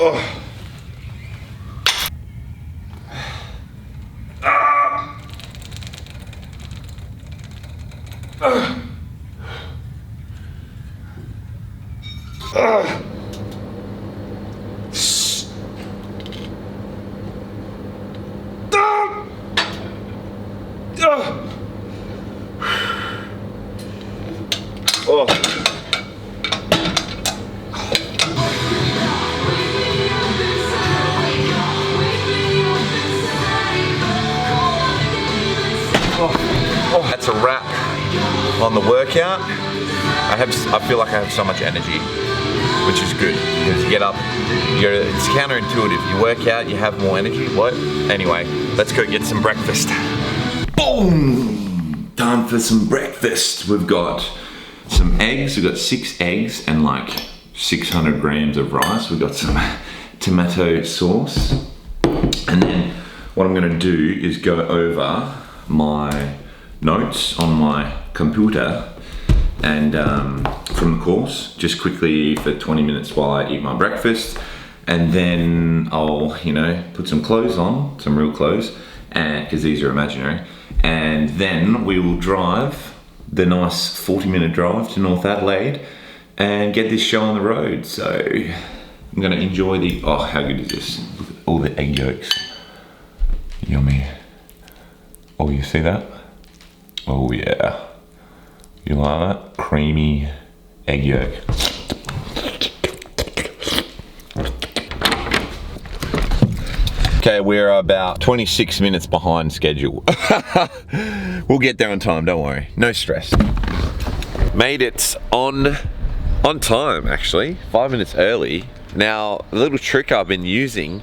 Oh. That's a wrap on the workout. I feel like I have so much energy, which is good because you get up. It's counterintuitive. You work out, you have more energy. What? Anyway, let's go get some breakfast. Boom! Time for some breakfast. We've got some eggs. We've got 6 eggs and like 600 grams of rice. We've got some tomato sauce, and then what I'm going to do is go over my notes on my computer and from the course just quickly for 20 minutes while I eat my breakfast, and then I'll put some clothes on, some real clothes, and because these are imaginary, and then we will drive the nice 40-minute drive to North Adelaide and get this show on the road. So I'm gonna enjoy the, oh, how good is this? Look at all the egg yolks. Yummy. Oh, you see that? Oh yeah. You like that? Creamy egg yolk. Okay, we're about 26 minutes behind schedule. We'll get there on time, don't worry. No stress. Made it on time, actually. 5 minutes early. Now, a little trick I've been using,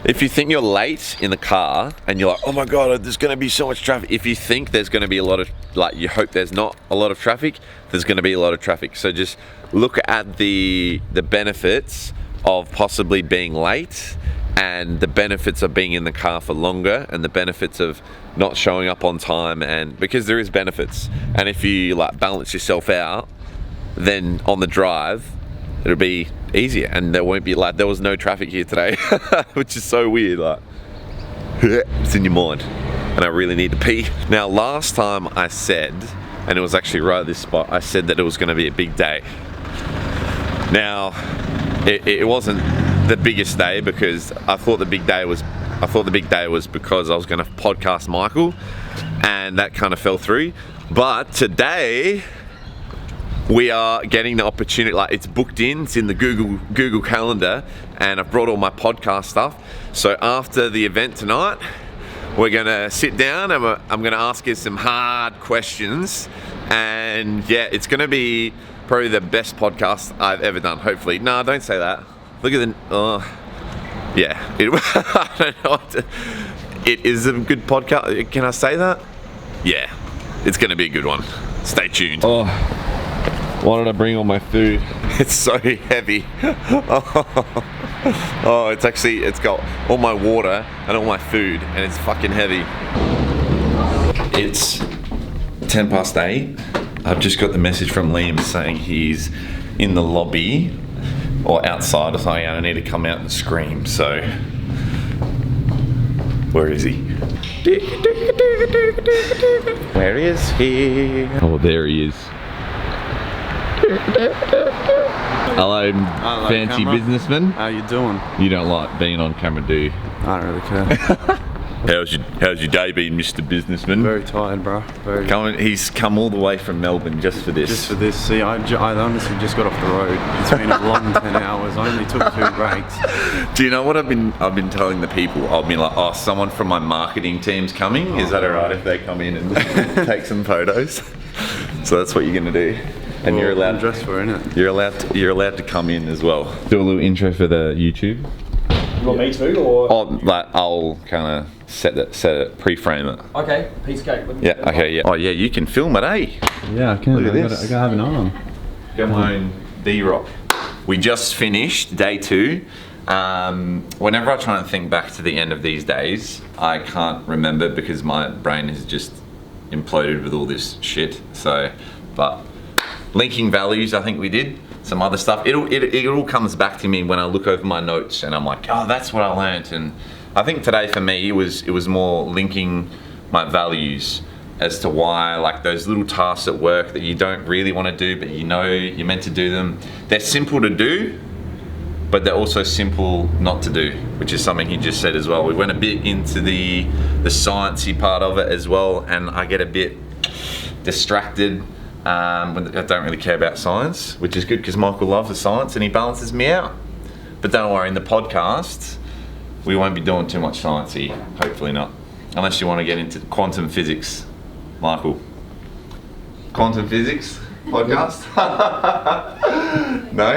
if you think you're late in the car and you're like, oh my God, there's gonna be so much traffic. If you think there's gonna be a lot of, like you hope there's not a lot of traffic, there's gonna be a lot of traffic. So just look at the benefits of possibly being late, and the benefits of being in the car for longer, and the benefits of not showing up on time, and because there is benefits. And if you like balance yourself out, then on the drive, it'll be easier, and there won't be like, there was no traffic here today, which is so weird, like, it's in your mind, and I really need to pee. Now, last time I said, and it was actually right at this spot, I said that it was gonna be a big day. Now, it wasn't the biggest day because I thought the big day was because I was gonna podcast Michael, and that kind of fell through. But today, we are getting the opportunity, like it's booked in, it's in the Google Calendar, and I've brought all my podcast stuff. So after the event tonight, we're gonna sit down and I'm gonna ask you some hard questions, and yeah, it's gonna be probably the best podcast I've ever done, hopefully. No, don't say that. Look at the, yeah, I don't know what to, it is a good podcast. Can I say that? Yeah, it's gonna be a good one. Stay tuned. Oh, why did I bring all my food? It's so heavy. Oh, it's got all my water and all my food, and it's fucking heavy. It's 10 past 8. I've just got the message from Liam saying he's in the lobby or outside or something, and I need to come out and scream. So, where is he? Where is he? Oh, there he is. Hello, fancy camera. Businessman. How you doing? You don't like being on camera, do you? I don't really care. How's your day been, Mr. Businessman? Very tired, bro. He's come all the way from Melbourne just for this. Just for this. See, I honestly just got off the road. It's been a long 10 hours. I only took 2 breaks. Do you know what I've been telling the people? I've been like, oh, someone from my marketing team's coming. Is that alright if they come in and take some photos? So that's what you're gonna do. And you're allowed. I'm dressed for, innit? You're allowed to come in as well. Do a little intro for the YouTube. You want me to, or? I'll kind of set it, pre-frame it. Okay, piece of cake. Yeah. Okay. Yeah. Oh yeah, you can film it, eh? Yeah, I can. Look at this. I gotta have an arm. Got my own D-Rock. We just finished day 2. Whenever I try and think back to the end of these days, I can't remember because my brain has just imploded with all this shit. So, but linking values, I think we did. Some other stuff. It all comes back to me when I look over my notes and I'm like, oh, that's what I learned. And I think today for me, it was more linking my values as to why, like, those little tasks at work that you don't really want to do, but you know you're meant to do them. They're simple to do, but they're also simple not to do, which is something he just said as well. We went a bit into the sciencey part of it as well, and I get a bit distracted. I don't really care about science, which is good because Michael loves the science and he balances me out. But don't worry, in the podcast, we won't be doing too much sciencey, hopefully not. Unless you want to get into quantum physics, Michael. Quantum physics podcast? No?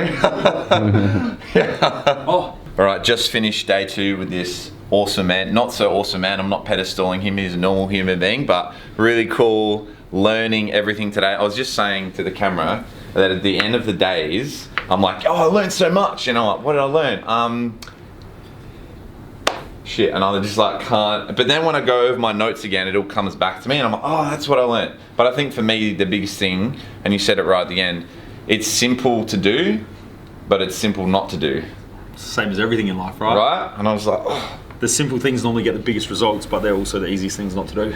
Yeah. Oh. All right, just finished day 2 with this awesome man. Not so awesome man, I'm not pedestaling him, he's a normal human being, but really cool. Learning everything today. I was just saying to the camera that at the end of the days, I'm like, oh, I learned so much. And I'm like, what did I learn? Shit. And I just like can't. But then when I go over my notes again, it all comes back to me and I'm like, oh, that's what I learned. But I think for me, the biggest thing, and you said it right at the end, it's simple to do, but it's simple not to do. Same as everything in life, right? Right? And I was like, oh. The simple things normally get the biggest results, but they're also the easiest things not to do.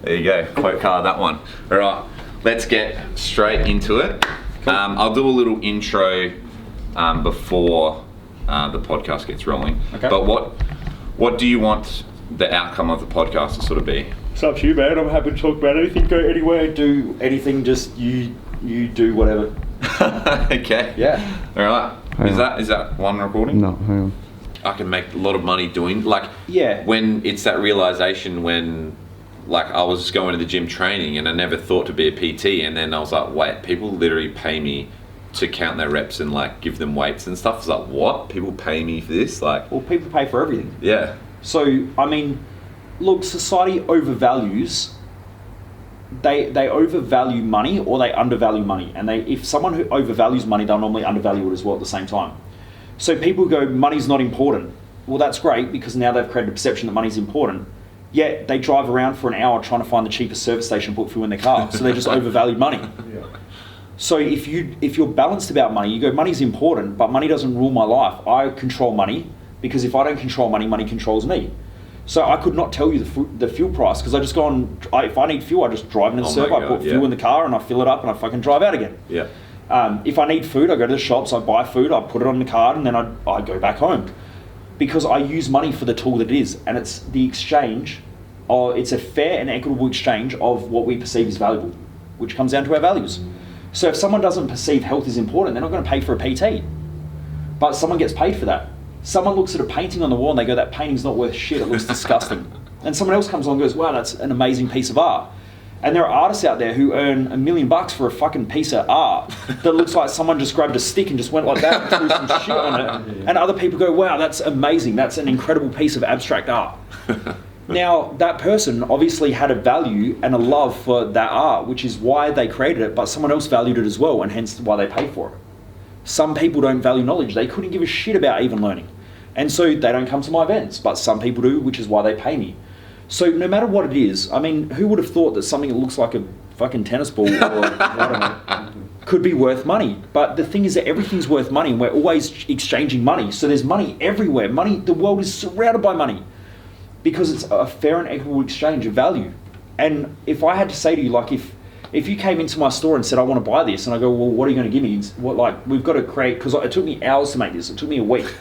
There you go, quote card that one. All right, let's get straight into it. I'll do a little intro before the podcast gets rolling. Okay. But what do you want the outcome of the podcast to sort of be? It's up to you, man. I'm happy to talk about anything, go anywhere, do anything, just you do whatever. Okay. Yeah. All right. Is that one recording? No, hang on. I can make a lot of money doing, like, Yeah. when it's that realization when, like, I was just going to the gym training and I never thought to be a PT, and then I was like, wait, people literally pay me to count their reps and like give them weights and stuff. It's like, what? People pay me for this? Like, Well, people pay for everything. yeah. So, I mean, look, society overvalues. They overvalue money or they undervalue money. And if someone who overvalues money, they'll normally undervalue it as well at the same time. So people go, money's not important. Well, that's great because now they've created a perception that money's important. Yet they drive around for an hour trying to find the cheapest service station, put fuel in their car. So they just overvalued money. Yeah. So if you're balanced about money, you go, money's important, but money doesn't rule my life. I control money because if I don't control money, money controls me. So I could not tell you the fuel price because I just go on. If I need fuel, I just drive into the serve. I put fuel in the car and I fill it up and I fucking drive out again. Yeah. If I need food, I go to the shops, I buy food, I put it on the card, and then I go back home. Because I use money for the tool that it is, and it's the exchange, it's a fair and equitable exchange of what we perceive as valuable, which comes down to our values. So if someone doesn't perceive health is important, they're not going to pay for a PT. But someone gets paid for that. Someone looks at a painting on the wall and they go, that painting's not worth shit, it looks disgusting. And someone else comes along and goes, wow, that's an amazing piece of art. And there are artists out there who earn $1 million for a fucking piece of art that looks like someone just grabbed a stick and just went like that and threw some shit on it. And other people go, wow, that's amazing. That's an incredible piece of abstract art. Now, that person obviously had a value and a love for that art, which is why they created it, but someone else valued it as well, and hence why they paid for it. Some people don't value knowledge. They couldn't give a shit about even learning. And so they don't come to my events, but some people do, which is why they pay me. So no matter what it is, I mean, who would have thought that something that looks like a fucking tennis ball or, I don't know, could be worth money? But the thing is that everything's worth money and we're always exchanging money. So there's money everywhere. Money, the world is surrounded by money because it's a fair and equitable exchange of value. And if I had to say to you, like if you came into my store and said, I want to buy this, and I go, well, what are you going to give me? What, like, we've got to create, because it took me hours to make this. It took me a week.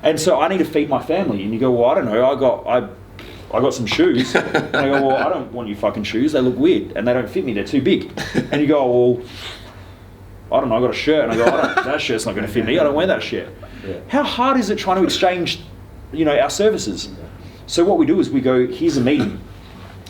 And so I need to feed my family. And you go, well, I don't know. I got some shoes. And I go, well, I don't want your fucking shoes. They look weird and they don't fit me. They're too big. And you go, oh, well, I don't know. I got a shirt. And I go, that shirt's not going to fit me. I don't wear that shirt. Yeah. How hard is it trying to exchange, our services? So what we do is we go, here's a medium,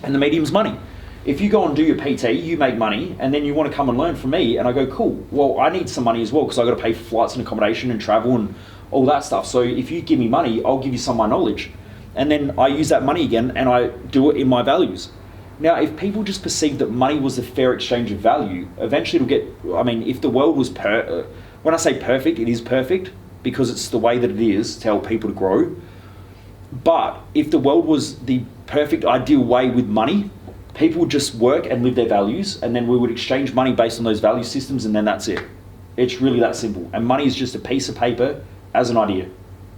and the medium's money. If you go and do your PT, you make money, and then you want to come and learn from me, and I go, cool. Well, I need some money as well because I got to pay for flights and accommodation and travel and all that stuff. So if you give me money, I'll give you some of my knowledge. And then I use that money again and I do it in my values. Now, if people just perceive that money was a fair exchange of value, eventually if the world was, when I say perfect, it is perfect because it's the way that it is to help people to grow. But if the world was the perfect ideal way with money, People would just work and live their values, and then we would exchange money based on those value systems, and then that's it. It's really that simple. And money is just a piece of paper as an idea.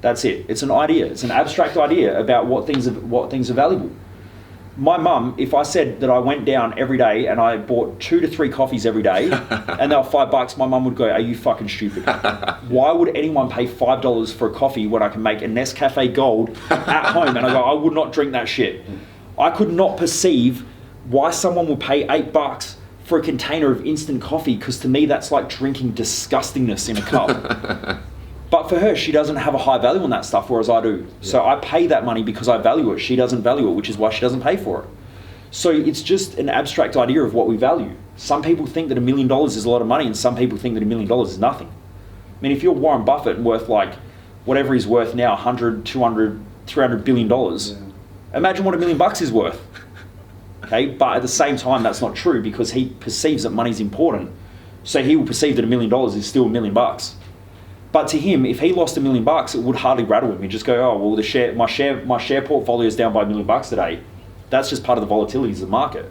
That's it. It's an idea. It's an abstract idea about what things are valuable. My mum, if I said that I went down every day and I bought 2 to 3 coffees every day and they were $5, my mum would go, "Are you fucking stupid? Why would anyone pay $5 for a coffee when I can make a Nescafe Gold at home?" And I go, "I would not drink that shit." I could not perceive why someone would pay $8 for a container of instant coffee, because to me that's like drinking disgustingness in a cup. But for her, she doesn't have a high value on that stuff, whereas I do. Yeah. So I pay that money because I value it. She doesn't value it, which is why she doesn't pay for it. So it's just an abstract idea of what we value. Some people think that $1 million is a lot of money, and some people think that $1 million is nothing. I mean, if you're Warren Buffett and worth like whatever he's worth now, 100, 200, 300 billion dollars, imagine what $1 million is worth. Okay, but at the same time, that's not true, because he perceives that money's important. So he will perceive that $1 million is still $1 million. But to him, if he lost $1 million, it would hardly rattle him. He'd just go, "Oh, well, my share portfolio is down by $1 million today." That's just part of the volatilities of the market.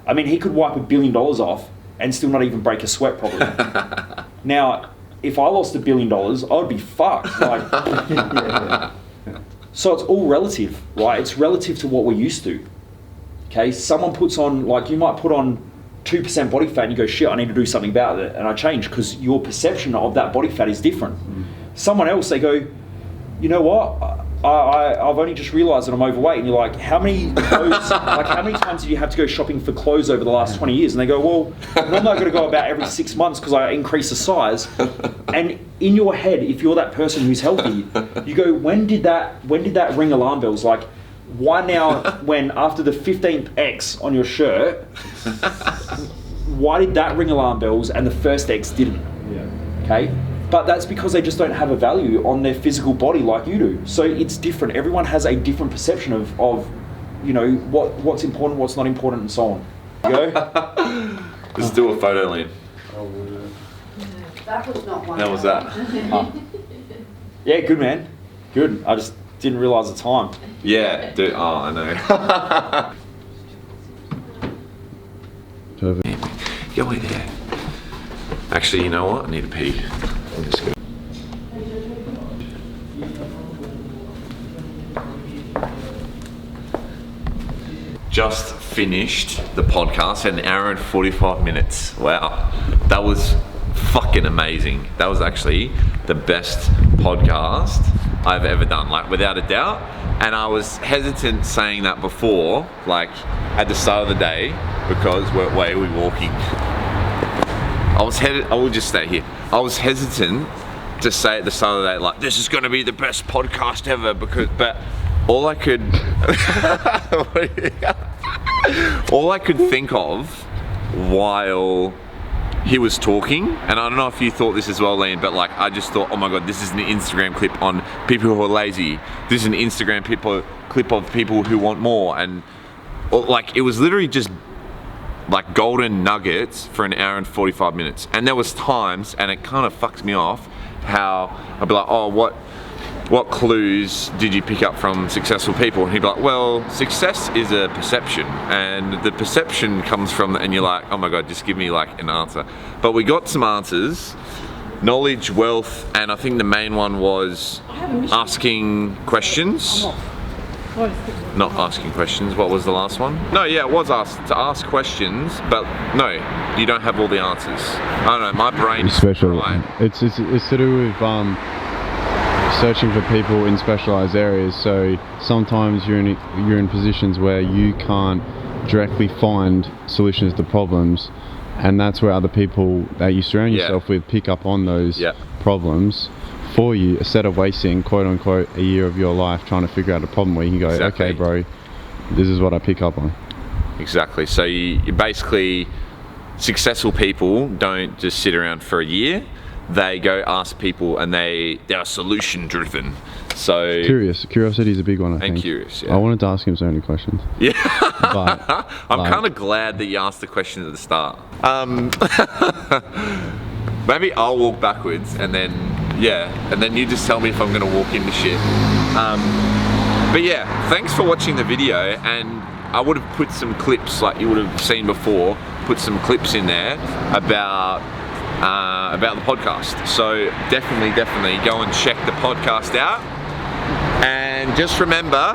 I mean, he could wipe $1 billion off and still not even break a sweat probably. Now, if I lost $1 billion, I would be fucked. Like, So it's all relative, right? It's relative to what we're used to. Okay, someone puts on, like, you might put on 2% body fat and you go, "Shit, I need to do something about it," and I change, because your perception of that body fat is different. Someone else, they go, "You know what? I've only just realised that I'm overweight," and you're like, "How many clothes? Like, how many times did you have to go shopping for clothes over the last 20 years?" And they go, "Well, normally I've got to go about every 6 months because I increase the size." And in your head, if you're that person who's healthy, you go, when did that ring alarm bells? Like, why now, when after the 15th X on your shirt, why did that ring alarm bells and the first X didn't? Yeah. Okay? But that's because they just don't have a value on their physical body like you do. So it's different. Everyone has a different perception of you know, what's important, what's not important, and so on. Go. Let's do a photo, Lynn. That was not one. How was that? Yeah, good, man. Good. I just didn't realise the time. Yeah, dude. Oh, I know. Perfect. Go in there. Actually, you know what? I need to pee. I'll just go. Just finished the podcast, an hour and 45 minutes. Wow, that was fucking amazing. That was actually the best podcast I've ever done, like, without a doubt. And I was hesitant saying that before, like at the start of the day, because where are we walking? I will just stay here. I was hesitant to say at the start of the day, like, this is going to be the best podcast ever, but all I could think of while he was talking, and I don't know if you thought this as well, Liam, but like, I just thought, oh my god, this is an Instagram clip on people who are lazy. This is an Instagram clip of people who want more, and like, it was literally just like golden nuggets for an hour and 45 minutes. And there was times, and it kind of fucks me off, how I'd be like, oh, what clues did you pick up from successful people? And he'd be like, well, success is a perception, and the perception comes from, and you're like, oh my god, just give me like an answer. But we got some answers: knowledge, wealth, and I think the main one was asking questions. Not asking questions. What was the last one? No, yeah, it was asked to ask questions, but no, you don't have all the answers. I don't know, my brain is Special. fried. It's to do with searching for people in specialized areas. So sometimes you're in positions where you can't directly find solutions to problems, and that's where other people that you surround yourself with pick up on those problems for you, instead of wasting, quote unquote, a year of your life trying to figure out a problem, where you can go, okay bro, this is what I pick up on. Exactly. So you basically, successful people don't just sit around for a year. They go ask people, and they are solution driven. So curiosity is a big one, I think. And curious, yeah. I wanted to ask him so many questions. Yeah. But I'm kind of glad that you asked the questions at the start. Maybe I'll walk backwards, and then you just tell me if I'm gonna walk into shit. But yeah, thanks for watching the video, and I would have put some clips like you would have seen before. Put some clips in there about the podcast. So definitely go and check the podcast out. And just remember,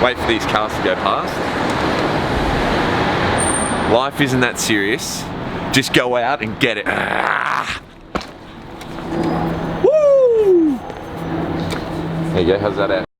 wait for these cars to go past. Life isn't that serious. Just go out and get it. Woo! There you go. How's that out?